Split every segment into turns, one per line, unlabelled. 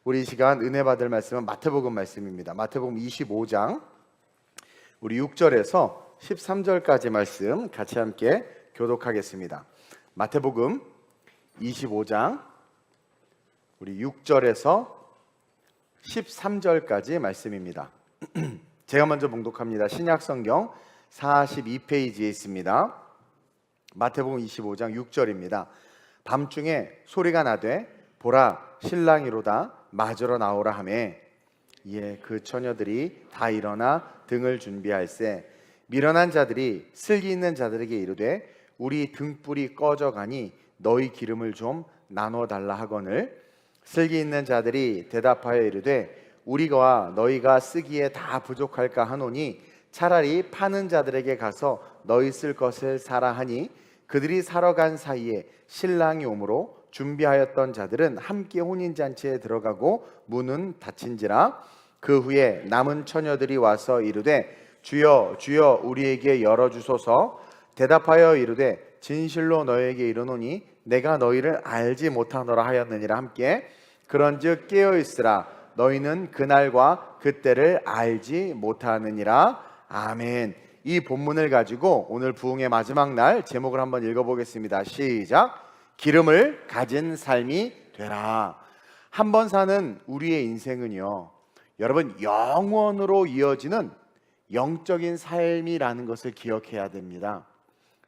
우리 이 시간 은혜 받을 말씀은 마태복음 말씀입니다. 마태복음 25장 우리 6절에서 13절까지 말씀 같이 함께 교독하겠습니다. 마태복음 25장 우리 6절에서 13절까지 말씀입니다. 제가 먼저 봉독합니다. 신약성경 42페이지에 있습니다. 마태복음 25장 6절입니다. 밤중에 소리가 나되 보라 신랑이로다 맞으러 나오라 하매 이에 그 처녀들이 다 일어나 등을 준비할세 미련한 자들이 슬기 있는 자들에게 이르되 우리 등불이 꺼져가니 너희 기름을 좀 나눠 달라 하거늘 슬기 있는 자들이 대답하여 이르되 우리가 너희가 쓰기에 다 부족할까 하노니 차라리 파는 자들에게 가서 너희 쓸 것을 사라 하니 그들이 사러 간 사이에 신랑이 오므로 준비하였던 자들은 함께 혼인잔치에 들어가고 문은 닫힌지라. 그 후에 남은 처녀들이 와서 이르되 주여 주여 우리에게 열어주소서. 대답하여 이르되 진실로 너희에게 이르노니 내가 너희를 알지 못하노라 하였느니라. 함께 그런즉 깨어있으라 너희는 그날과 그때를 알지 못하느니라. 아멘. 이 본문을 가지고 오늘 부흥의 마지막 날 제목을 한번 읽어보겠습니다. 시작. 기름을 가진 삶이 되라. 한 번 사는 우리의 인생은요, 여러분 영원으로 이어지는 영적인 삶이라는 것을 기억해야 됩니다.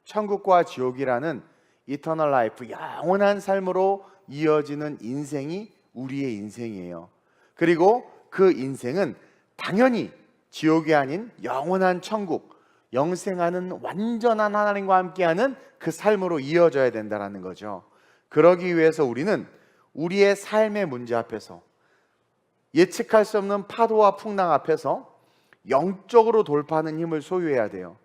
천국과 지옥이라는 이터널 라이프, 영원한 삶으로 이어지는 인생이 우리의 인생이에요. 그리고 그 인생은 당연히 지옥이 아닌 영원한 천국, 영생하는 완전한 하나님과 함께하는 그 삶으로 이어져야 된다는 거죠. 그러기 위해서 우리는 우리의 삶의 문제 앞에서, 예측할 수 없는 파도와 풍랑 앞에서 영적으로 돌파하는 힘을 소유해야 돼요.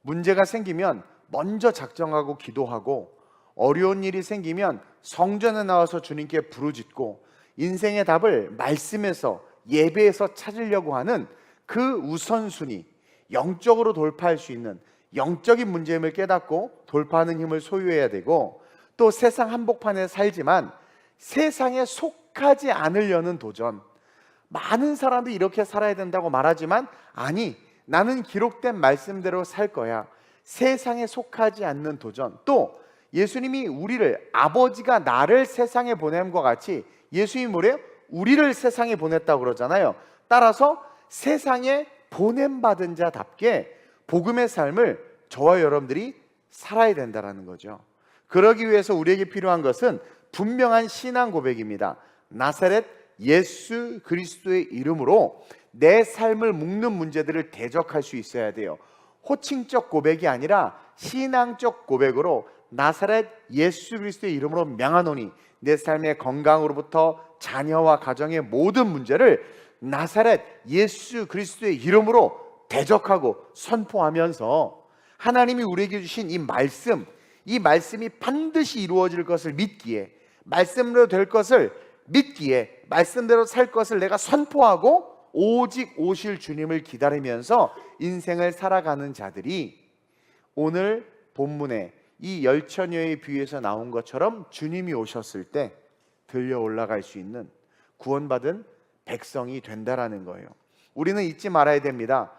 문제가 생기면 먼저 작정하고 기도하고, 어려운 일이 생기면 성전에 나와서 주님께 부르짖고, 인생의 답을 말씀에서, 예배에서 찾으려고 하는 그 우선순위, 영적으로 돌파할 수 있는 영적인 문제임을 깨닫고 돌파하는 힘을 소유해야 되고, 또 세상 한복판에 살지만 세상에 속하지 않으려는 도전. 많은 사람들이 이렇게 살아야 된다고 말하지만 아니, 나는 기록된 말씀대로 살 거야. 세상에 속하지 않는 도전. 또 예수님이 우리를, 아버지가 나를 세상에 보냄과 같이 예수님이 뭐래요? 우리를 세상에 보냈다고 그러잖아요. 따라서 세상에 보냄받은 자답게 복음의 삶을 저와 여러분들이 살아야 된다는 거죠. 그러기 위해서 우리에게 필요한 것은 분명한 신앙 고백입니다. 나사렛 예수 그리스도의 이름으로 내 삶을 묶는 문제들을 대적할 수 있어야 돼요. 호칭적 고백이 아니라 신앙적 고백으로 나사렛 예수 그리스도의 이름으로 명하노니 내 삶의 건강으로부터 자녀와 가정의 모든 문제를 나사렛 예수 그리스도의 이름으로 대적하고 선포하면서 하나님이 우리에게 주신 이 말씀이 반드시 이루어질 것을 믿기에, 말씀대로 될 것을 믿기에, 말씀대로 살 것을 내가 선포하고 오직 오실 주님을 기다리면서 인생을 살아가는 자들이 오늘 본문에 이 열처녀의 비유에서 나온 것처럼 주님이 오셨을 때 들려 올라갈 수 있는 구원받은 백성이 된다라는 거예요. 우리는 잊지 말아야 됩니다.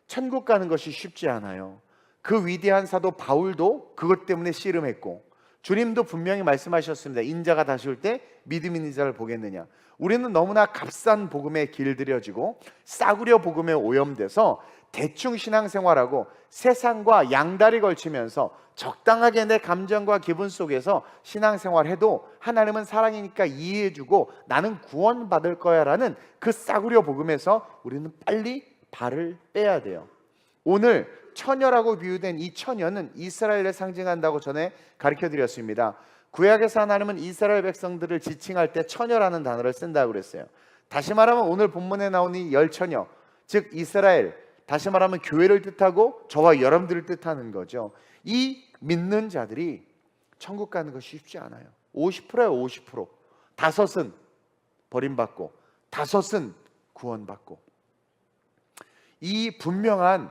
천국 가는 것이 쉽지 않아요. 그 위대한 사도 바울도 그것 때문에 씨름했고, 주님도 분명히 말씀하셨습니다. 인자가 다시 올 때 믿음 있는 자를 보겠느냐. 우리는 너무나 값싼 복음에 길들여지고 싸구려 복음에 오염돼서 대충 신앙생활하고 세상과 양다리 걸치면서 적당하게 내 감정과 기분 속에서 신앙생활해도 하나님은 사랑이니까 이해해주고 나는 구원받을 거야 라는 그 싸구려 복음에서 우리는 빨리 발을 빼야 돼요. 오늘 처녀라고 비유된 이 처녀는 이스라엘을 상징한다고 전에 가르쳐드렸습니다. 구약에서 하나님은 이스라엘 백성들을 지칭할 때 처녀라는 단어를 쓴다고 그랬어요. 다시 말하면 오늘 본문에 나온 이 열처녀, 즉 이스라엘, 다시 말하면 교회를 뜻하고 저와 여러분들을 뜻하는 거죠. 이 믿는 자들이 천국 가는 것이 쉽지 않아요. 50%예요. 50%. 다섯은 버림받고 다섯은 구원받고. 이 분명한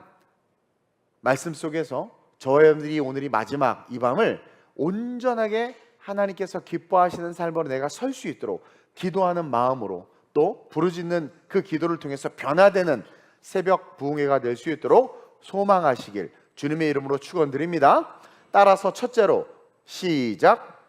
말씀 속에서 저와 여러분들이 오늘이 마지막 이 밤을 온전하게 하나님께서 기뻐하시는 삶으로 내가 설 수 있도록 기도하는 마음으로 또 부르짖는 그 기도를 통해서 변화되는 새벽 부흥회가 될 수 있도록 소망하시길 주님의 이름으로 축원드립니다. 따라서 첫째로 시작.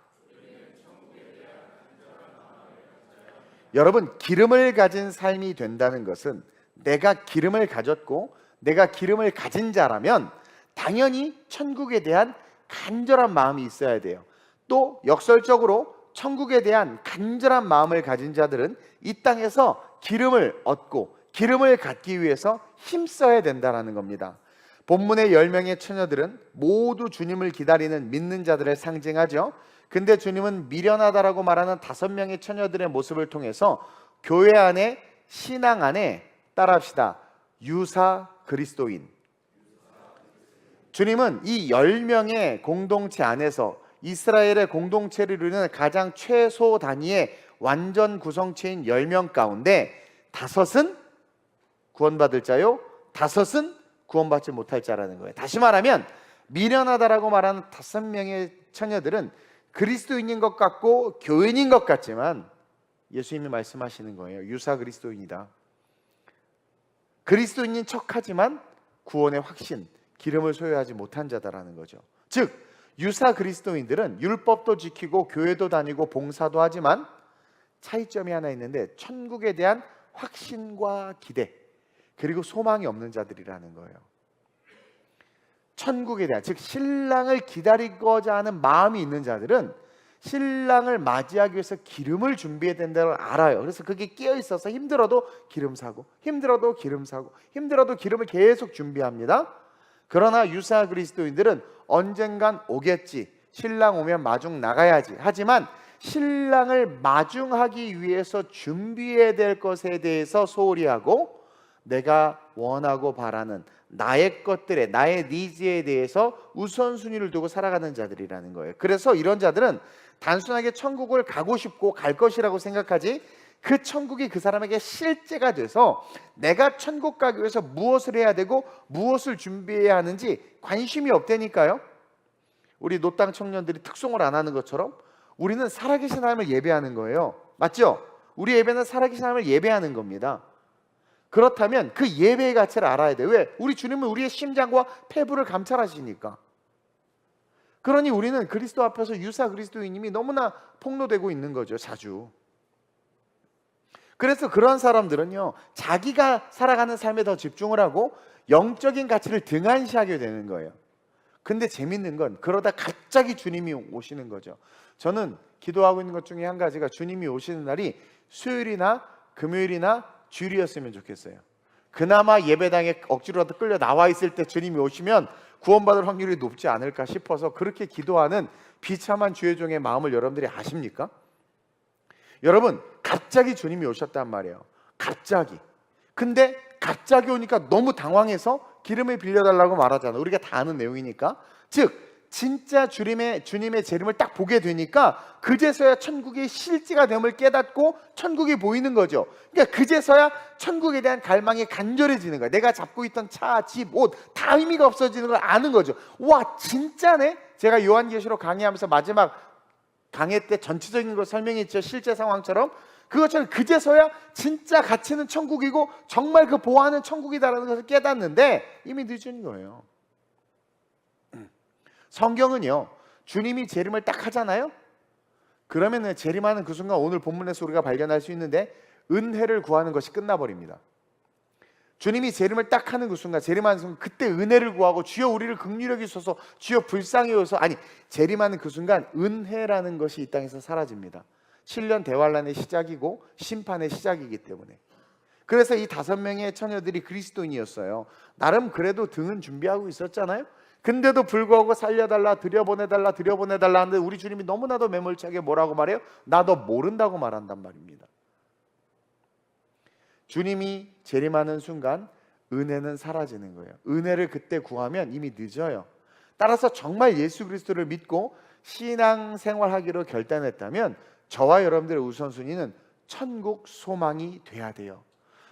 여러분, 기름을 가진 삶이 된다는 것은 내가 기름을 가졌고 내가 기름을 가진 자라면 당연히 천국에 대한 간절한 마음이 있어야 돼요. 또 역설적으로 천국에 대한 간절한 마음을 가진 자들은 이 땅에서 기름을 얻고 기름을 갖기 위해서 힘써야 된다는 겁니다. 본문의 10명의 처녀들은 모두 주님을 기다리는 믿는 자들을 상징하죠. 근데 주님은 미련하다라고 말하는 5명의 처녀들의 모습을 통해서 교회 안에, 신앙 안에, 따라합시다, 유사 그리스도인, 주님은 이 10명의 공동체 안에서 이스라엘의 공동체를 이루는 가장 최소 단위의 완전 구성체인 10명 가운데 5은 구원받을 자요, 5은 구원받지 못할 자라는 거예요. 다시 말하면 미련하다라고 말하는 5명의 처녀들은 그리스도인인 것 같고 교인인 것 같지만 예수님이 말씀하시는 거예요. 유사 그리스도인이다. 그리스도인인 척하지만 구원의 확신, 기름을 소유하지 못한 자다라는 거죠. 즉 유사 그리스도인들은 율법도 지키고 교회도 다니고 봉사도 하지만 차이점이 하나 있는데 천국에 대한 확신과 기대 그리고 소망이 없는 자들이라는 거예요. 천국에 대한, 즉 신랑을 기다리고자 하는 마음이 있는 자들은 신랑을 맞이하기 위해서 기름을 준비해야 된다는 걸 알아요. 그래서 그게 끼어 있어서 힘들어도 기름 사고 힘들어도 기름 사고 힘들어도 기름을 계속 준비합니다. 그러나 유사 그리스도인들은 언젠간 오겠지, 신랑 오면 마중 나가야지, 하지만 신랑을 마중하기 위해서 준비해야 될 것에 대해서 소홀히 하고 내가 원하고 바라는 나의 것들에, 나의 니즈에 대해서 우선순위를 두고 살아가는 자들이라는 거예요. 그래서 이런 자들은 단순하게 천국을 가고 싶고 갈 것이라고 생각하지 그 천국이 그 사람에게 실제가 돼서 내가 천국 가기 위해서 무엇을 해야 되고 무엇을 준비해야 하는지 관심이 없다니까요. 우리 노땅 청년들이 특송을 안 하는 것처럼 우리는 살아계신 하나님을 예배하는 거예요. 맞죠? 우리 예배는 살아계신 하나님을 예배하는 겁니다. 그렇다면 그 예배의 가치를 알아야 돼. 왜? 우리 주님은 우리의 심장과 폐부를 감찰하시니까. 그러니 우리는 그리스도 앞에서 유사 그리스도인님이 너무나 폭로되고 있는 거죠. 자주. 그래서 그런 사람들은요, 자기가 살아가는 삶에 더 집중을 하고 영적인 가치를 등한시하게 되는 거예요. 근데 재밌는 건 그러다 갑자기 주님이 오시는 거죠. 저는 기도하고 있는 것 중에 한 가지가 주님이 오시는 날이 수요일이나 금요일이나 주일이었으면 좋겠어요. 그나마 예배당에 억지로라도 끌려 나와 있을 때 주님이 오시면 구원받을 확률이 높지 않을까 싶어서 그렇게 기도하는 비참한 주의 종의 마음을 여러분들이 아십니까? 여러분, 갑자기 주님이 오셨단 말이에요. 갑자기. 근데 갑자기 오니까 너무 당황해서 기름을 빌려달라고 말하잖아요. 우리가 다 아는 내용이니까. 즉 진짜 주님의 재림을 딱 보게 되니까 그제서야 천국의 실제가 됨을 깨닫고 천국이 보이는 거죠. 그러니까 그제서야 천국에 대한 갈망이 간절해지는 거예요. 내가 잡고 있던 차, 집, 옷 다 의미가 없어지는 걸 아는 거죠. 와, 진짜네. 제가 요한계시록 강의하면서 마지막 강의 때 전체적인 걸 설명했죠. 실제 상황처럼. 그것처럼 그제서야 진짜 가치는 천국이고 정말 그 보아하는 천국이다라는 것을 깨닫는데 이미 늦은 거예요. 성경은요, 주님이 재림을 딱 하잖아요. 그러면 재림하는 그 순간 오늘 본문에서 우리가 발견할 수 있는데 은혜를 구하는 것이 끝나버립니다. 주님이 재림을 딱 하는 그 순간, 재림하는 순간 그때 은혜를 구하고 주여 우리를 긍휼히 여기소서, 주여 불쌍히 여기소서, 아니 재림하는 그 순간 은혜라는 것이 이 땅에서 사라집니다. 7년 대환란의 시작이고 심판의 시작이기 때문에. 그래서 이 5명의 처녀들이 그리스도인이었어요. 나름 그래도 등은 준비하고 있었잖아요. 근데도 불구하고 살려달라, 들여보내달라 하는데 우리 주님이 너무나도 매몰차게 뭐라고 말해요? 나 너 모른다고 말한단 말입니다. 주님이 재림하는 순간 은혜는 사라지는 거예요. 은혜를 그때 구하면 이미 늦어요. 따라서 정말 예수 그리스도를 믿고 신앙생활하기로 결단했다면 저와 여러분들의 우선순위는 천국 소망이 돼야 돼요.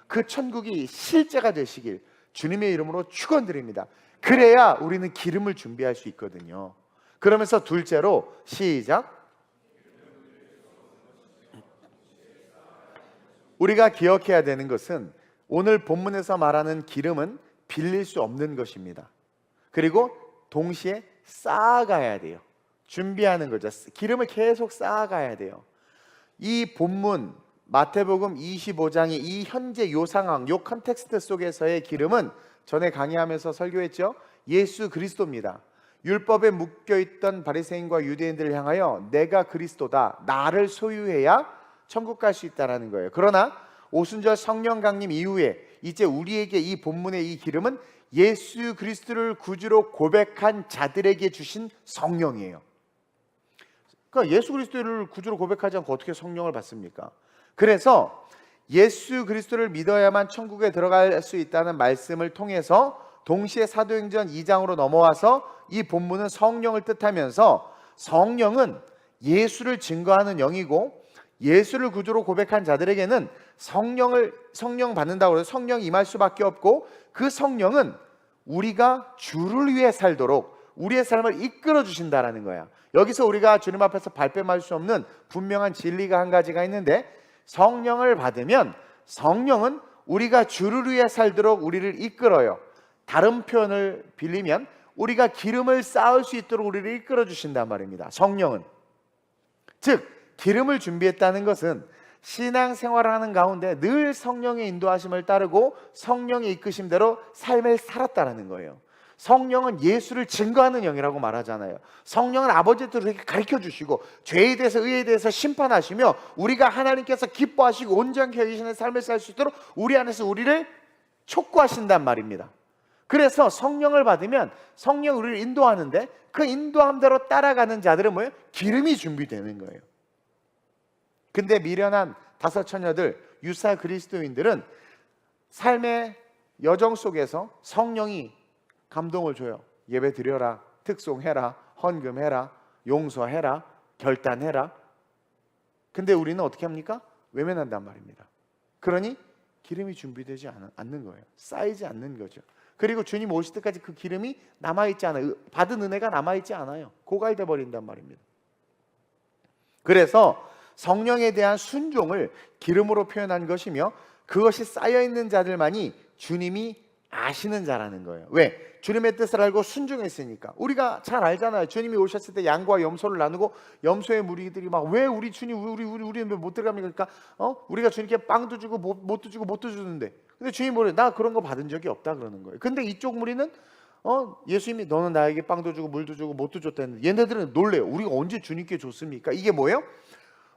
그 천국이 실제가 되시길 주님의 이름으로 축원드립니다. 그래야 우리는 기름을 준비할 수 있거든요. 그러면서 둘째로 시작. 우리가 기억해야 되는 것은 오늘 본문에서 말하는 기름은 빌릴 수 없는 것입니다. 그리고 동시에 쌓아가야 돼요. 준비하는 거죠. 기름을 계속 쌓아가야 돼요. 이 본문 마태복음 25장의 이 현재 요 상황, 요 컨텍스트 속에서의 기름은 전에 강의하면서 설교했죠. 예수 그리스도입니다. 율법에 묶여있던 바리새인과 유대인들을 향하여 내가 그리스도다, 나를 소유해야 천국 갈 수 있다는 거예요. 그러나 오순절 성령 강림 이후에 이제 우리에게 이 본문의 이 기름은 예수 그리스도를 구주로 고백한 자들에게 주신 성령이에요. 그러니까 예수 그리스도를 구주로 고백하지 않고 어떻게 성령을 받습니까? 그래서 예수 그리스도를 믿어야만 천국에 들어갈 수 있다는 말씀을 통해서 동시에 사도행전 2장으로 넘어와서 이 본문은 성령을 뜻하면서 성령은 예수를 증거하는 영이고 예수를 구주로 고백한 자들에게는 성령 받는다고 해서 성령이 임할 수밖에 없고 그 성령은 우리가 주를 위해 살도록 우리의 삶을 이끌어 주신다라는 거야. 여기서 우리가 주님 앞에서 발뺌할 수 없는 분명한 진리가 한 가지가 있는데 성령을 받으면 성령은 우리가 주를 위해 살도록 우리를 이끌어요. 다른 표현을 빌리면 우리가 기름을 쌓을 수 있도록 우리를 이끌어 주신단 말입니다. 성령은 즉 기름을 준비했다는 것은 신앙생활을 하는 가운데 늘 성령의 인도하심을 따르고 성령의 이끄심대로 삶을 살았다는 거예요. 성령은 예수를 증거하는 영이라고 말하잖아요. 성령은 아버지의 뜻을 이렇게 가르쳐 주시고 죄에 대해서 의에 대해서 심판하시며 우리가 하나님께서 기뻐하시고 온전히 여기시는 삶을 살 수 있도록 우리 안에서 우리를 촉구하신단 말입니다. 그래서 성령을 받으면 성령이 우리를 인도하는데 그 인도함대로 따라가는 자들은 뭐예요? 기름이 준비되는 거예요. 근데 미련한 다섯 처녀들, 유사 그리스도인들은 삶의 여정 속에서 성령이 감동을 줘요. 예배 드려라, 특송해라, 헌금해라, 용서해라, 결단해라. 근데 우리는 어떻게 합니까? 외면한단 말입니다. 그러니 기름이 준비되지 않는 거예요. 쌓이지 않는 거죠. 그리고 주님 오실 때까지 그 기름이 남아있지 않아요. 받은 은혜가 남아있지 않아요. 고갈돼 버린단 말입니다. 그래서 성령에 대한 순종을 기름으로 표현한 것이며 그것이 쌓여있는 자들만이 주님이 아시는 자라는 거예요. 왜? 주님의 뜻을 알고 순종했으니까. 우리가 잘 알잖아요. 주님이 오셨을 때 양과 염소를 나누고 염소의 무리들이 막 왜 우리 주님 우리는 왜 못 들어갑니까? 그러니까 우리가 주님께 빵도 주고 못도 주고 못도 주는데 근데 주님이 뭐래? 나 그런 거 받은 적이 없다 그러는 거예요. 근데 이쪽 무리는 예수님이 너는 나에게 빵도 주고 물도 주고 못도 줬다는데 얘네들은 놀래요. 우리가 언제 주님께 줬습니까? 이게 뭐예요?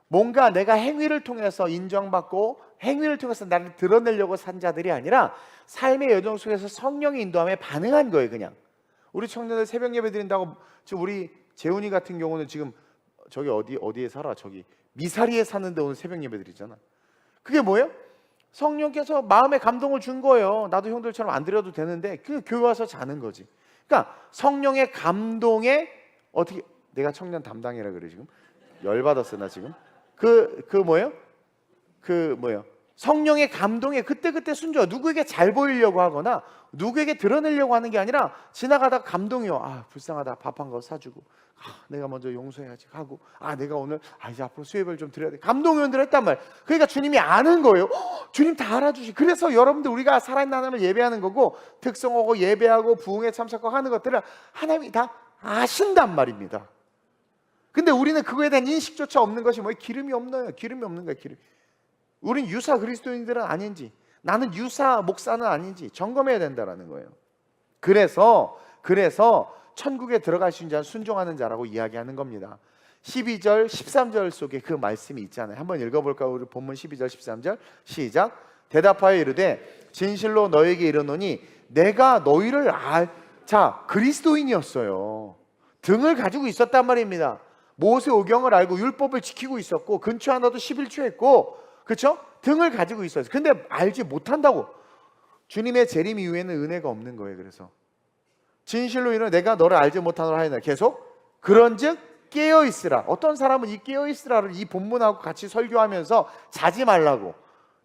뭔가 내가 행위를 통해서 인정받고 행위를 통해서 나를 드러내려고 산 자들이 아니라 삶의 여정 속에서 성령의 인도함에 반응한 거예요. 그냥 우리 청년들 새벽 예배 드린다고 지금 우리 재훈이 같은 경우는 지금 저기 어디에 살아? 저기 미사리에 사는데 오늘 새벽 예배 드리잖아. 그게 뭐예요? 성령께서 마음에 감동을 준 거예요. 나도 형들처럼 안 드려도 되는데 그 교회 와서 자는 거지. 그러니까 성령의 감동에 어떻게 내가 청년 담당이라 그래 지금 열받았어 나 지금. 성령의 감동에 그때 순종. 누구에게 잘 보이려고 하거나 누구에게 드러내려고 하는 게 아니라 지나가다가 감동이요. 불쌍하다. 밥 한 거 사주고 내가 먼저 용서해야지 하고 내가 오늘 이제 앞으로 수혜를 좀 드려야 돼. 감동의원들 했단 말. 그러니까 주님이 아는 거예요. 주님 다 알아주시. 그래서 여러분들 우리가 살아있는 하나님을 예배하는 거고 특성하고 예배하고 부흥에 참석하고 하는 것들을 하나님이 다 아신단 말입니다. 근데 우리는 그거에 대한 인식조차 없는 것이 뭐예요? 기름이 없나요? 기름이 없는 거예요. 기름. 우린 유사 그리스도인들은 아닌지 나는 유사 목사는 아닌지 점검해야 된다는 거예요. 그래서 천국에 들어갈 수 있는 자는 순종하는 자라고 이야기하는 겁니다. 12절 13절 속에 그 말씀이 있잖아요. 한번 읽어볼까요? 우리 본문 12절 13절 시작. 대답하여 이르되 진실로 너에게 이르노니 내가 너희를 그리스도인이었어요. 등을 가지고 있었단 말입니다. 모세오경을 알고 율법을 지키고 있었고 근처 하나도 11조 했고 그렇죠? 등을 가지고 있었어요. 근데 알지 못한다고. 주님의 재림 이후에는 은혜가 없는 거예요. 그래서 진실로 이르노니 내가 너를 알지 못하노라 하였나. 계속 그런즉 깨어있으라. 어떤 사람은 이 깨어있으라를 이 본문하고 같이 설교하면서 자지 말라고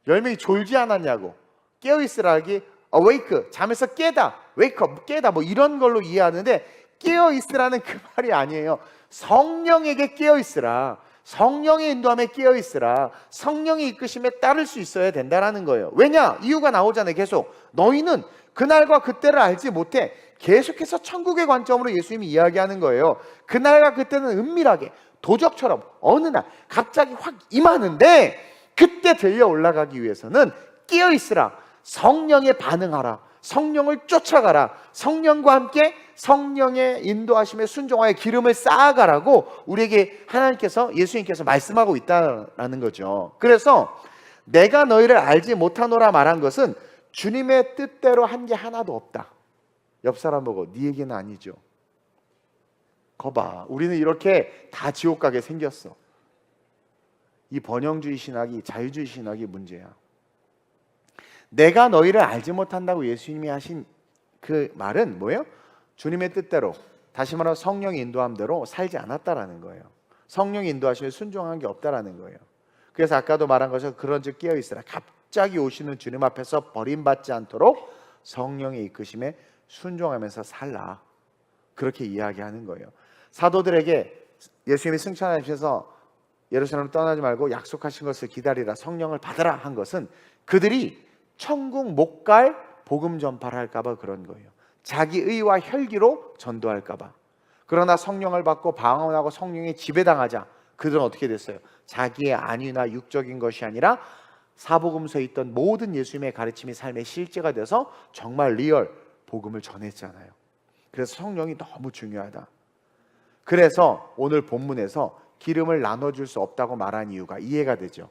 10명이 졸지 않았냐고 깨어있으라기 awake 잠에서 깨다 wake up 깨다 뭐 이런 걸로 이해하는데 깨어있으라는 그 말이 아니에요. 성령에게 깨어있으라. 성령의 인도함에 깨어 있으라. 성령의 이끄심에 따를 수 있어야 된다라는 거예요. 왜냐? 이유가 나오잖아요. 계속 너희는 그날과 그때를 알지 못해. 계속해서 천국의 관점으로 예수님이 이야기하는 거예요. 그날과 그때는 은밀하게 도적처럼 어느 날 갑자기 확 임하는데, 그때 들려 올라가기 위해서는 깨어 있으라. 성령에 반응하라. 성령을 쫓아가라. 성령과 함께 성령의 인도하심에 순종하여 기름을 쌓아가라고 우리에게 하나님께서, 예수님께서 말씀하고 있다는 거죠. 그래서 내가 너희를 알지 못하노라 말한 것은 주님의 뜻대로 한 게 하나도 없다. 옆 사람 보고 네 얘기는 아니죠. 거봐, 우리는 이렇게 다 지옥 가게 생겼어. 이 번영주의 신학이, 자유주의 신학이 문제야. 내가 너희를 알지 못한다고 예수님이 하신 그 말은 뭐예요? 주님의 뜻대로, 다시 말하면 성령의 인도함대로 살지 않았다라는 거예요. 성령의 인도하심에 순종한 게 없다라는 거예요. 그래서 아까도 말한 것처럼 그런즉 깨어 있으라. 갑자기 오시는 주님 앞에서 버림받지 않도록 성령의 이끄심에 순종하면서 살라. 그렇게 이야기하는 거예요. 사도들에게 예수님이 승천하셔서 예루살렘을 떠나지 말고 약속하신 것을 기다리라, 성령을 받으라 한 것은 그들이 천국 못 갈 복음 전파를 할까 봐 그런 거예요. 자기 의와 혈기로 전도할까 봐. 그러나 성령을 받고 방언하고 성령에 지배당하자 그들은 어떻게 됐어요? 자기의 안위나 육적인 것이 아니라 사복음서에 있던 모든 예수님의 가르침이 삶의 실제가 돼서 정말 리얼 복음을 전했잖아요. 그래서 성령이 너무 중요하다. 그래서 오늘 본문에서 기름을 나눠줄 수 없다고 말한 이유가 이해가 되죠.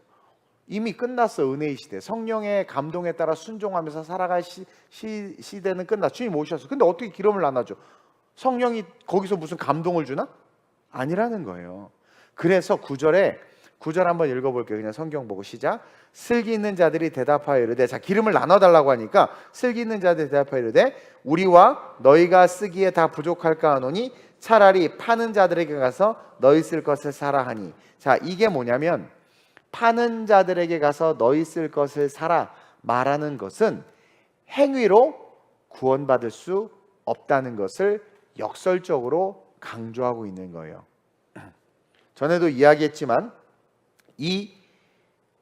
이미 끝났어. 은혜의 시대, 성령의 감동에 따라 순종하면서 살아갈 시대는 끝났어. 주님 오셨어. 근데 어떻게 기름을 나눠줘? 성령이 거기서 무슨 감동을 주나? 아니라는 거예요. 그래서 9절 한번 읽어볼게요. 그냥 성경 보고 시작. 슬기 있는 자들이 대답하여 이르되, 자, 기름을 나눠달라고 하니까 슬기 있는 자들이 대답하여 이르되 우리와 너희가 쓰기에 다 부족할까 하노니 차라리 파는 자들에게 가서 너희 쓸 것을 사라 하니. 자, 이게 뭐냐면 파는 자들에게 가서 너희 쓸 것을 사라 말하는 것은 행위로 구원받을 수 없다는 것을 역설적으로 강조하고 있는 거예요. 전에도 이야기했지만 이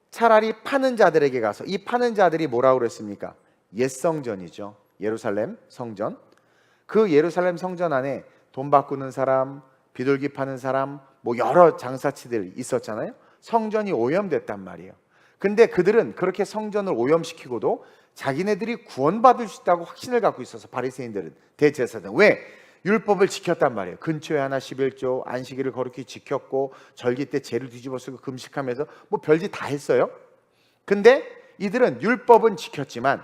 차라리 파는 자들에게 가서, 이 파는 자들이 뭐라고 그랬습니까? 옛 성전이죠. 예루살렘 성전. 그 예루살렘 성전 안에 돈 바꾸는 사람, 비둘기 파는 사람, 뭐 여러 장사치들 있었잖아요. 성전이 오염됐단 말이에요. 근데 그들은 그렇게 성전을 오염시키고도 자기네들이 구원받을 수 있다고 확신을 갖고 있어서, 바리새인들은, 대제사장. 왜? 율법을 지켰단 말이에요. 근초에 하나 11조, 안식일을 거룩히 지켰고 절기 때 재를 뒤집어 쓰고 금식하면서 뭐 별짓 다 했어요. 근데 이들은 율법은 지켰지만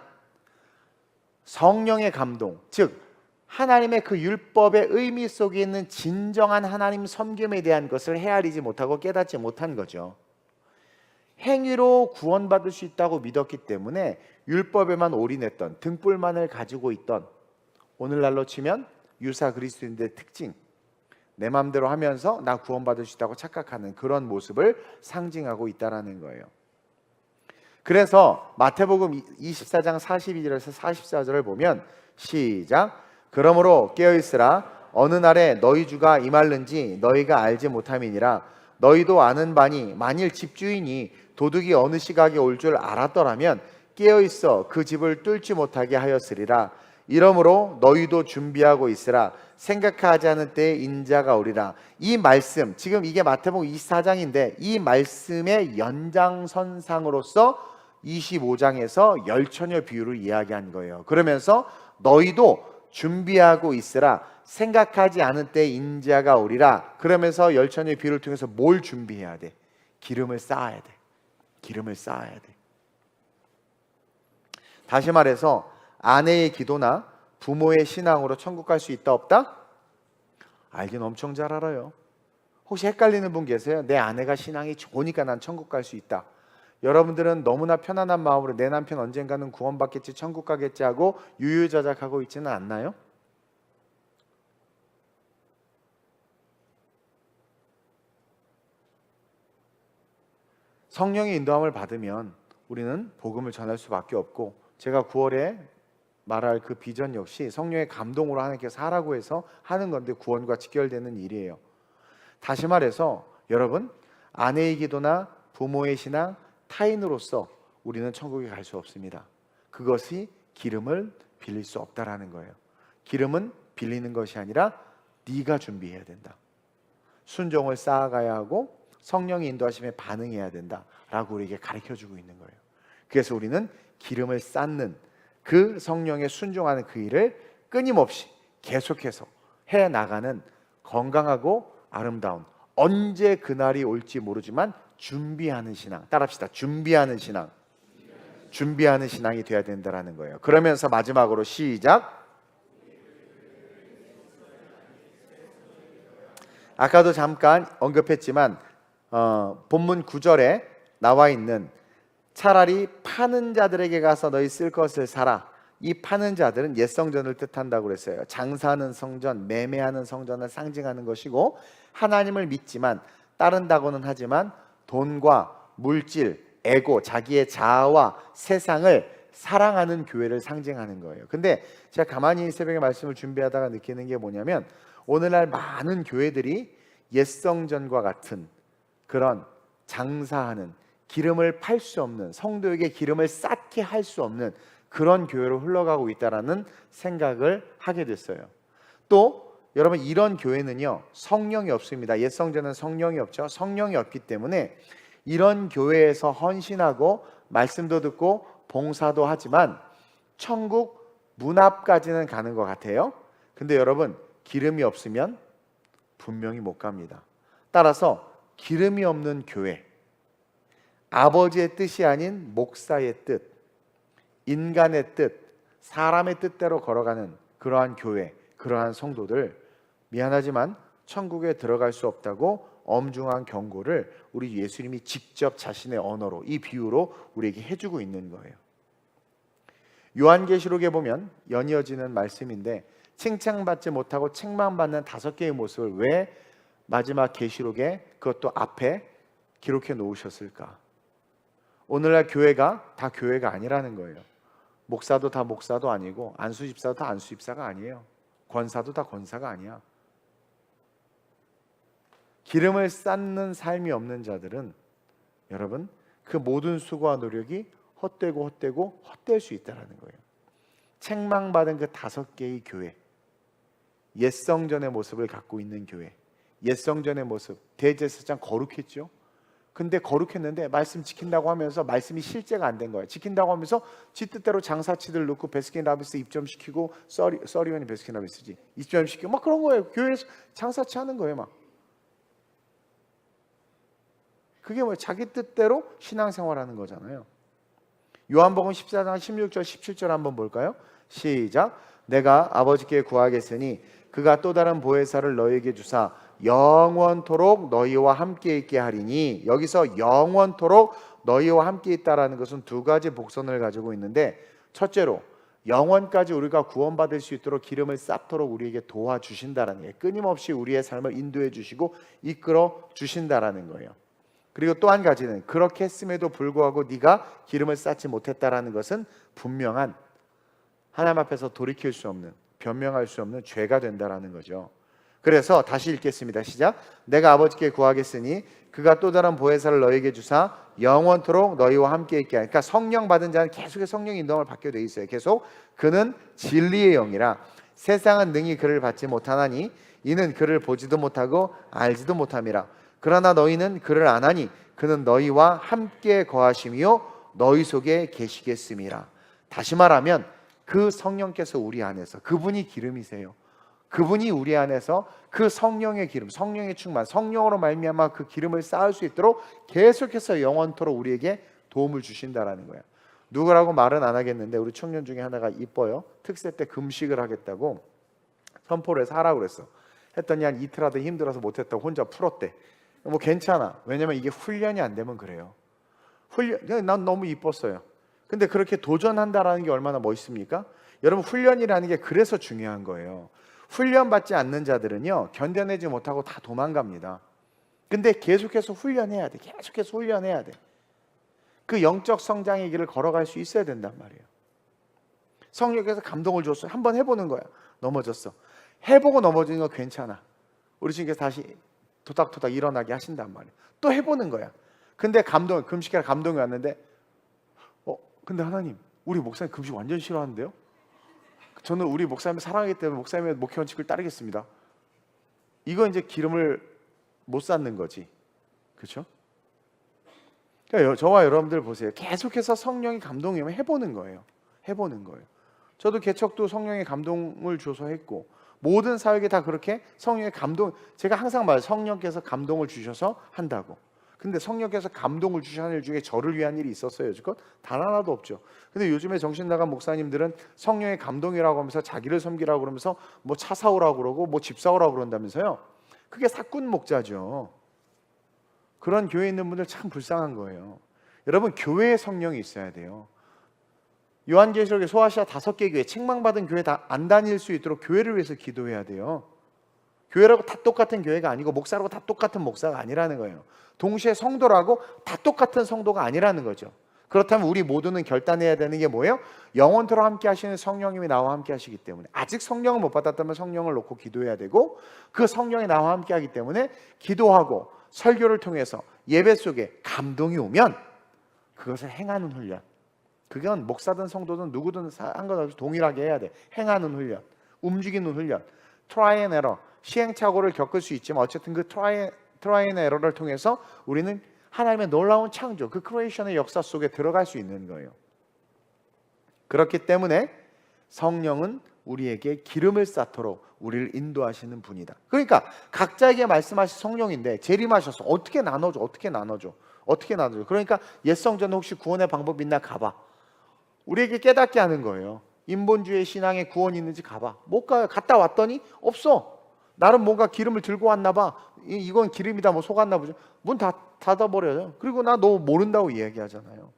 성령의 감동, 즉 하나님의 그 율법의 의미 속에 있는 진정한 하나님 섬김에 대한 것을 헤아리지 못하고 깨닫지 못한 거죠. 행위로 구원받을 수 있다고 믿었기 때문에 율법에만 올인했던, 등불만을 가지고 있던, 오늘날로 치면 유사 그리스도인들의 특징, 내 마음대로 하면서 나 구원받을 수 있다고 착각하는 그런 모습을 상징하고 있다는 거예요. 그래서 마태복음 24장 42절에서 44절을 보면 시작. 그러므로 깨어있으라. 어느 날에 너희 주가 임할는지 너희가 알지 못함이니라. 너희도 아는 바니 만일 집주인이 도둑이 어느 시각에 올 줄 알았더라면 깨어있어 그 집을 뚫지 못하게 하였으리라. 이러므로 너희도 준비하고 있으라. 생각하지 않은 때에 인자가 오리라. 이 말씀, 지금 이게 마태복음 24장인데 이 말씀의 연장선상으로서 25장에서 열처녀 비유를 이야기한 거예요. 그러면서 너희도 준비하고 있으라. 생각하지 않은 때에 인자가 오리라. 그러면서 열처녀 비유를 통해서 뭘 준비해야 돼? 기름을 쌓아야 돼. 기름을 쌓아야 돼. 다시 말해서 아내의 기도나 부모의 신앙으로 천국 갈 수 있다 없다? 알긴 엄청 잘 알아요. 혹시 헷갈리는 분 계세요? 내 아내가 신앙이 좋으니까 난 천국 갈 수 있다. 여러분들은 너무나 편안한 마음으로 내 남편 언젠가는 구원받겠지, 천국 가겠지 하고 유유자적하고 있지는 않나요? 성령의 인도함을 받으면 우리는 복음을 전할 수밖에 없고, 제가 9월에 말할 그 비전 역시 성령의 감동으로 하나님께서 하라고 해서 하는 건데 구원과 직결되는 일이에요. 다시 말해서 여러분, 아내의 기도나 부모의 신앙, 타인으로서 우리는 천국에 갈 수 없습니다. 그것이 기름을 빌릴 수 없다라는 거예요. 기름은 빌리는 것이 아니라 네가 준비해야 된다. 순종을 쌓아가야 하고 성령의 인도하심에 반응해야 된다라고 우리에게 가르쳐주고 있는 거예요. 그래서 우리는 기름을 쌓는 그 성령에 순종하는 그 일을 끊임없이 계속해서 해나가는 건강하고 아름다운, 언제 그날이 올지 모르지만 준비하는 신앙, 따라합시다. 준비하는 신앙, 준비하는 신앙이 되어야 된다는 거예요. 그러면서 마지막으로 시작. 아까도 잠깐 언급했지만 본문 9절에 나와 있는 차라리 파는 자들에게 가서 너희 쓸 것을 사라. 이 파는 자들은 옛 성전을 뜻한다고 그랬어요. 장사하는 성전, 매매하는 성전을 상징하는 것이고, 하나님을 믿지만 따른다고는 하지만 돈과 물질, 에고, 자기의 자아와 세상을 사랑하는 교회를 상징하는 거예요. 근데 제가 가만히 새벽에 말씀을 준비하다가 느끼는 게 뭐냐면, 오늘날 많은 교회들이 옛 성전과 같은 그런 장사하는, 기름을 팔 수 없는, 성도에게 기름을 쌓게 할 수 없는 그런 교회로 흘러가고 있다라는 생각을 하게 됐어요. 또 여러분, 이런 교회는요, 성령이 없습니다. 옛 성전은 성령이 없죠. 성령이 없기 때문에 이런 교회에서 헌신하고 말씀도 듣고 봉사도 하지만 천국 문 앞까지는 가는 것 같아요. 근데 여러분, 기름이 없으면 분명히 못 갑니다. 따라서 기름이 없는 교회, 아버지의 뜻이 아닌 목사의 뜻, 인간의 뜻, 사람의 뜻대로 걸어가는 그러한 교회, 그러한 성도들, 미안하지만 천국에 들어갈 수 없다고 엄중한 경고를 우리 예수님이 직접 자신의 언어로, 이 비유로 우리에게 해주고 있는 거예요. 요한계시록에 보면 연이어지는 말씀인데, 칭찬받지 못하고 책망받는 5개의 모습을 왜 마지막 계시록에, 그것도 앞에 기록해 놓으셨을까? 오늘날 교회가 다 교회가 아니라는 거예요. 목사도 다 목사도 아니고, 안수집사도 다 안수집사가 아니에요. 권사도 다 권사가 아니야. 기름을 쌓는 삶이 없는 자들은 여러분, 그 모든 수고와 노력이 헛되고 헛될 수 있다는 거예요. 책망받은 그 5개의 교회, 옛 성전의 모습을 갖고 있는 교회, 옛 성전의 모습, 대제사장 거룩했죠. 근데 거룩했는데 말씀 지킨다고 하면서 말씀이 실제가 안 된 거예요. 지킨다고 하면서 지 뜻대로 장사치들 넣고 베스킨라빈스 입점시키고, 서리원이 베스킨라빈스지, 입점시키고 막 그런 거예요. 교회에서 장사치 하는 거예요. 막 그게 뭐 자기 뜻대로 신앙생활하는 거잖아요. 요한복음 14장 16절 17절 한번 볼까요? 시작. 내가 아버지께 구하겠으니 그가 또 다른 보혜사를 너희에게 주사 영원토록 너희와 함께 있게 하리니, 여기서 영원토록 너희와 함께 있다라는 것은 2가지 복선을 가지고 있는데, 첫째로 영원까지 우리가 구원받을 수 있도록 기름을 쌓도록 우리에게 도와주신다라는 거예요. 끊임없이 우리의 삶을 인도해 주시고 이끌어 주신다라는 거예요. 그리고 또 한 가지는, 그렇게 했음에도 불구하고 네가 기름을 쌓지 못했다라는 것은 분명한, 하나님 앞에서 돌이킬 수 없는, 변명할 수 없는 죄가 된다라는 거죠. 그래서 다시 읽겠습니다. 시작. 내가 아버지께 구하겠으니 그가 또 다른 보혜사를 너희에게 주사 영원토록 너희와 함께 있게 하니. 그러니까 성령 받은 자는 계속해서 성령의 인도함을 받게 돼 있어요. 계속 그는 진리의 영이라 세상은 능히 그를 받지 못하나니 이는 그를 보지도 못하고 알지도 못함이라. 그러나 너희는 그를 아나니 그는 너희와 함께 거하심이요 너희 속에 계시겠음이라. 다시 말하면 그 성령께서 우리 안에서, 그분이 기름이세요. 그분이 우리 안에서 그 성령의 기름, 성령의 충만, 성령으로 말미암아 그 기름을 쌓을 수 있도록 계속해서 영원토록 우리에게 도움을 주신다라는 거예요. 누구라고 말은 안 하겠는데, 우리 청년 중에 하나가 이뻐요. 특세 때 금식을 하겠다고 선포를 해서 하라고 그랬어. 했더니 한 이틀 하다 힘들어서 못했다고 혼자 풀었대. 뭐 괜찮아. 왜냐면 이게 훈련이 안 되면 그래요. 난 너무 이뻤어요. 근데 그렇게 도전한다라는 게 얼마나 멋있습니까? 여러분, 훈련이라는 게 그래서 중요한 거예요. 훈련받지 않는 자들은요, 견뎌내지 못하고 다 도망갑니다. 근데 계속해서 훈련해야 돼. 계속해서 훈련해야 돼. 그 영적 성장의 길을 걸어갈 수 있어야 된단 말이에요. 성령께서 감동을 줬어요. 한번 해보는 거야. 넘어졌어. 해보고 넘어지는 거 괜찮아. 우리 주님께서 다시 토닥토닥 일어나게 하신단 말이에요. 또 해보는 거야. 근데 금식이라 감동이 왔는데 근데 하나님, 우리 목사님 금식 완전 싫어하는데요? 저는 우리 목사님 사랑하기 때문에 목사님의 목회 원칙을 따르겠습니다. 이거 이제 기름을 못 쌓는 거지. 그렇죠? 그러니까 저와 여러분들 보세요. 계속해서 성령이 감동이 오면 해보는 거예요. 해보는 거예요. 저도 개척도 성령의 감동을 줘서 했고, 모든 사역에 다 그렇게 성령의 감동, 제가 항상 말해요. 성령께서 감동을 주셔서 한다고. 근데 성령께서 감동을 주신 일 중에 저를 위한 일이 있었어요? 여지껏? 단 하나도 없죠. 근데 요즘에 정신 나간 목사님들은 성령의 감동이라고 하면서 자기를 섬기라고 그러면서 뭐 차 사오라고 그러고 뭐 집 사오라고 그런다면서요. 그게 사꾼 목자죠. 그런 교회에 있는 분들 참 불쌍한 거예요. 여러분, 교회에 성령이 있어야 돼요. 요한계시록에 소아시아 5개 교회, 책망받은 교회 다 안 다닐 수 있도록 교회를 위해서 기도해야 돼요. 교회라고 다 똑같은 교회가 아니고 목사라고 다 똑같은 목사가 아니라는 거예요. 동시에 성도라고 다 똑같은 성도가 아니라는 거죠. 그렇다면 우리 모두는 결단해야 되는 게 뭐예요? 영원토록 함께 하시는 성령님이 나와 함께 하시기 때문에, 아직 성령을 못 받았다면 성령을 놓고 기도해야 되고, 그 성령이 나와 함께 하기 때문에 기도하고 설교를 통해서 예배 속에 감동이 오면 그것을 행하는 훈련. 그건 목사든 성도든 누구든 상관없이 동일하게 해야 돼. 행하는 훈련, 움직이는 훈련, 트라이 앤 에러, 시행착오를 겪을 수 있지만 어쨌든 그 트라이 앤 에러를 통해서 우리는 하나님의 놀라운 창조, 그 크리에이션의 역사 속에 들어갈 수 있는 거예요. 그렇기 때문에 성령은 우리에게 기름을 쌓도록 우리를 인도하시는 분이다. 그러니까 각자에게 말씀하신 성령인데 재림하셔서 어떻게 나눠줘? 그러니까 옛 성전은 혹시 구원의 방법 있나 가봐. 우리에게 깨닫게 하는 거예요. 인본주의 신앙에 구원이 있는지 가봐. 못 가요. 갔다 왔더니 없어. 나름 뭔가 기름을 들고 왔나 봐. 이건 기름이다 뭐 속았나 보죠. 문 다 닫아버려요. 그리고 나 너 모른다고 이야기하잖아요.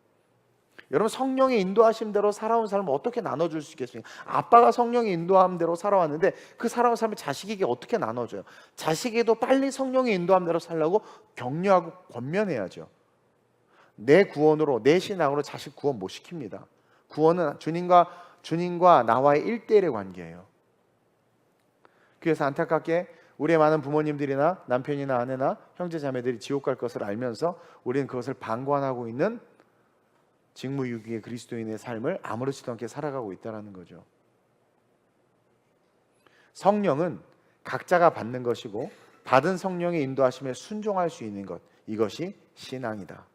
여러분, 성령의 인도하심대로 살아온 삶을 어떻게 나눠줄 수 있겠습니까? 아빠가 성령의 인도함대로 살아왔는데 그 살아온 삶을 자식에게 어떻게 나눠줘요? 자식에게도 빨리 성령의 인도함대로 살라고 격려하고 권면해야죠. 내 구원으로, 내 신앙으로 자식 구원 못 시킵니다. 구원은 주님과 나와의 1대1의 관계예요. 그래서 안타깝게 우리의 많은 부모님들이나 남편이나 아내나 형제 자매들이 지옥 갈 것을 알면서 우리는 그것을 방관하고 있는 직무유기의 그리스도인의 삶을 아무렇지도 않게 살아가고 있다는 거죠. 성령은 각자가 받는 것이고 받은 성령의 인도하심에 순종할 수 있는 것, 이것이 신앙이다.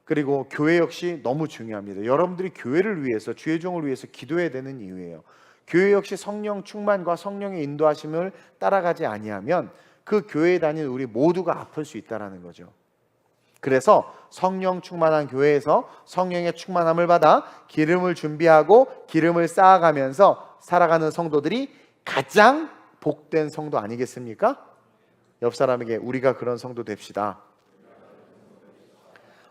그리고 교회 역시 너무 중요합니다. 여러분들이 교회를 위해서, 주의 종을 위해서 기도해야 되는 이유예요. 교회 역시 성령 충만과 성령의 인도하심을 따라가지 아니하면 그 교회에 다니는 우리 모두가 아플 수 있다는 거죠. 그래서 성령 충만한 교회에서 성령의 충만함을 받아 기름을 준비하고 기름을 쌓아가면서 살아가는 성도들이 가장 복된 성도 아니겠습니까? 옆 사람에게 우리가 그런 성도 됩시다.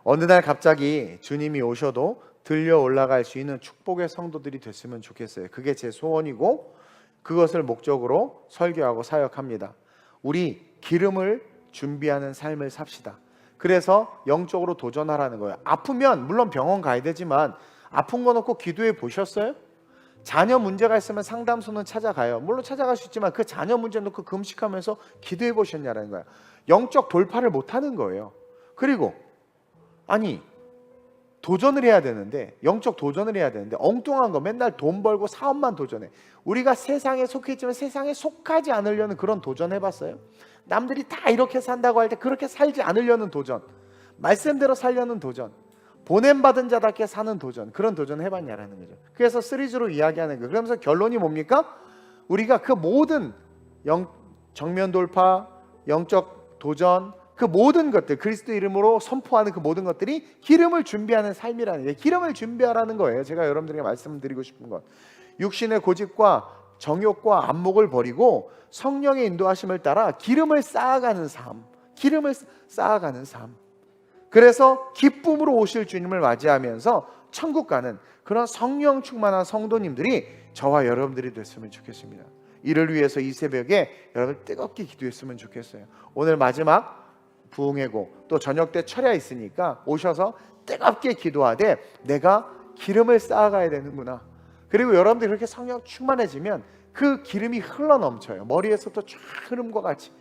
어느 날 갑자기 주님이 오셔도 들려 올라갈 수 있는 축복의 성도들이 됐으면 좋겠어요. 그게 제 소원이고 그것을 목적으로 설교하고 사역합니다. 우리 기름을 준비하는 삶을 삽시다. 그래서 영적으로 도전하라는 거예요. 아프면 물론 병원 가야 되지만 아픈 거 놓고 기도해 보셨어요? 자녀 문제가 있으면 상담소는 찾아가요. 물론 찾아갈 수 있지만 그 자녀 문제 놓고 금식하면서 기도해 보셨냐는 거예요. 영적 돌파를 못하는 거예요. 그리고 도전을 해야 되는데, 영적 도전을 해야 되는데 엉뚱한 거 맨날 돈 벌고 사업만 도전해. 우리가 세상에 속해 있지만 세상에 속하지 않으려는 그런 도전 해봤어요? 남들이 다 이렇게 산다고 할 때 그렇게 살지 않으려는 도전, 말씀대로 살려는 도전, 보냄받은 자답게 사는 도전, 그런 도전 해봤냐라는 거죠. 그래서 시리즈로 이야기하는 거예요. 그러면서 결론이 뭡니까? 우리가 그 모든 정면 돌파, 영적 도전, 그 모든 것들, 그리스도 이름으로 선포하는 그 모든 것들이 기름을 준비하는 삶이라는 게, 기름을 준비하라는 거예요. 제가 여러분들에게 말씀드리고 싶은 건, 육신의 고집과 정욕과 안목을 버리고 성령의 인도하심을 따라 기름을 쌓아가는 삶, 기름을 쌓아가는 삶. 그래서 기쁨으로 오실 주님을 맞이하면서 천국 가는 그런 성령 충만한 성도님들이 저와 여러분들이 됐으면 좋겠습니다. 이를 위해서 이 새벽에 여러분 뜨겁게 기도했으면 좋겠어요. 오늘 마지막 부흥회고 또 저녁 때 철야 있으니까 오셔서 뜨겁게 기도하되 내가 기름을 쌓아가야 되는구나. 그리고 여러분들이 그렇게 성령 충만해지면 그 기름이 흘러넘쳐요. 머리에서부터 쫙 흐름과 같이.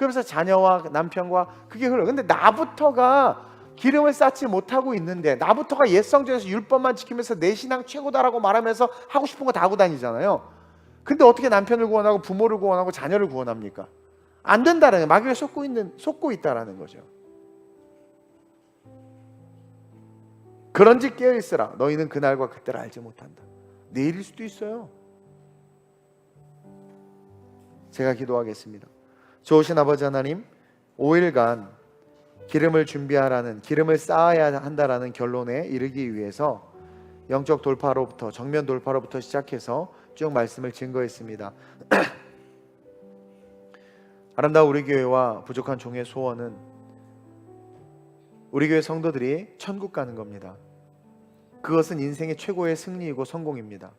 그러면서 자녀와 남편과 그게 흘러. 근데 나부터가 기름을 쌓지 못하고 있는데, 나부터가 옛 성전에서 율법만 지키면서 내 신앙 최고다라고 말하면서 하고 싶은 거 다 하고 다니잖아요. 근데 어떻게 남편을 구원하고 부모를 구원하고 자녀를 구원합니까? 안 된다는 거예요. 마귀가 속고 있다라는 거죠. 그런지 깨어 있으라. 너희는 그날과 그때를 알지 못한다. 내일일 수도 있어요. 제가 기도하겠습니다. 좋으신 아버지 하나님, 5일간 기름을 준비하라는, 기름을 쌓아야 한다라는 결론에 이르기 위해서 영적 돌파로부터, 정면 돌파로부터 시작해서 쭉 말씀을 증거했습니다. 아름다운 우리 교회와 부족한 종의 소원은 우리 교회 성도들이 천국 가는 겁니다. 그것은 인생의 최고의 승리이고 성공입니다.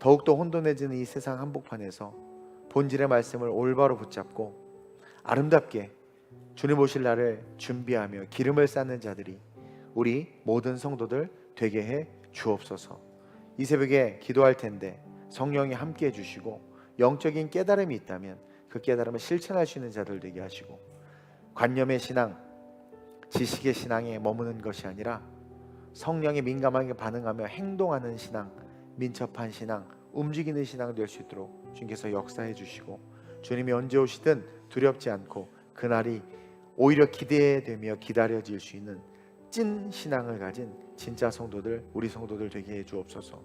더욱더 혼돈해지는 이 세상 한복판에서 본질의 말씀을 올바로 붙잡고 아름답게 주님 오실 날을 준비하며 기름을 쌓는 자들이 우리 모든 성도들 되게 해 주옵소서. 이 새벽에 기도할 텐데 성령이 함께 해주시고 영적인 깨달음이 있다면 그 깨달음을 실천할 수 있는 자들 되게 하시고, 관념의 신앙, 지식의 신앙에 머무는 것이 아니라 성령에 민감하게 반응하며 행동하는 신앙, 민첩한 신앙, 움직이는 신앙 될 수 있도록 주님께서 역사해 주시고, 주님이 언제 오시든 두렵지 않고 그날이 오히려 기대되며 기다려질 수 있는 찐 신앙을 가진 진짜 성도들, 우리 성도들 되게 해 주옵소서.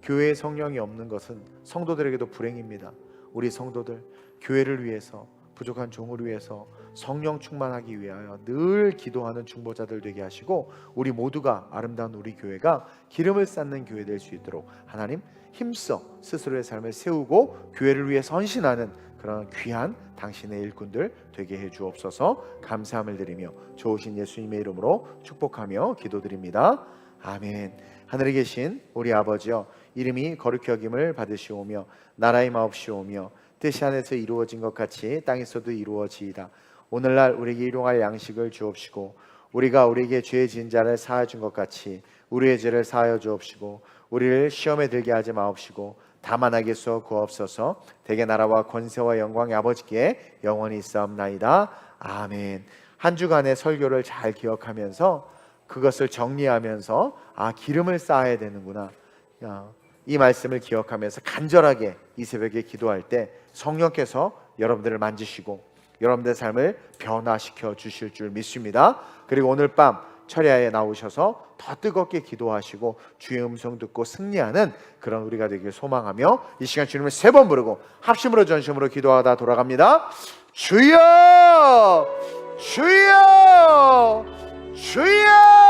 교회에 성령이 없는 것은 성도들에게도 불행입니다. 우리 성도들 교회를 위해서, 부족한 종을 위해서 성령 충만하기 위하여 늘 기도하는 중보자들 되게 하시고, 우리 모두가 아름다운 우리 교회가 기름을 쌓는 교회 될 수 있도록 하나님 힘써 스스로의 삶을 세우고 교회를 위해 헌신하는 그런 귀한 당신의 일꾼들 되게 해 주옵소서. 감사함을 드리며 좋으신 예수님의 이름으로 축복하며 기도드립니다. 아멘. 하늘에 계신 우리 아버지여, 이름이 거룩히 여김을 받으시오며 나라의 마옵시오며 뜻이 하늘에서 이루어진 것 같이 땅에서도 이루어지이다. 오늘날 우리에게 일용할 양식을 주옵시고, 우리가 우리에게 죄 지은 자를 사하여 준 것 같이 우리의 죄를 사하여 주옵시고, 우리를 시험에 들게 하지 마옵시고 다만 악에서 구하옵소서. 대개 나라와 권세와 영광의 아버지께 영원히 있사옵나이다. 아멘. 한 주간의 설교를 잘 기억하면서 그것을 정리하면서 기름을 쌓아야 되는구나, 이 말씀을 기억하면서 간절하게 이 새벽에 기도할 때 성령께서 여러분들을 만지시고 여러분들의 삶을 변화시켜 주실 줄 믿습니다. 그리고 오늘 밤 철야에 나오셔서 더 뜨겁게 기도하시고 주의 음성 듣고 승리하는 그런 우리가 되길 소망하며 이 시간 주님을 3번 부르고 합심으로 전심으로 기도하다 돌아갑니다. 주여! 주여! 주여!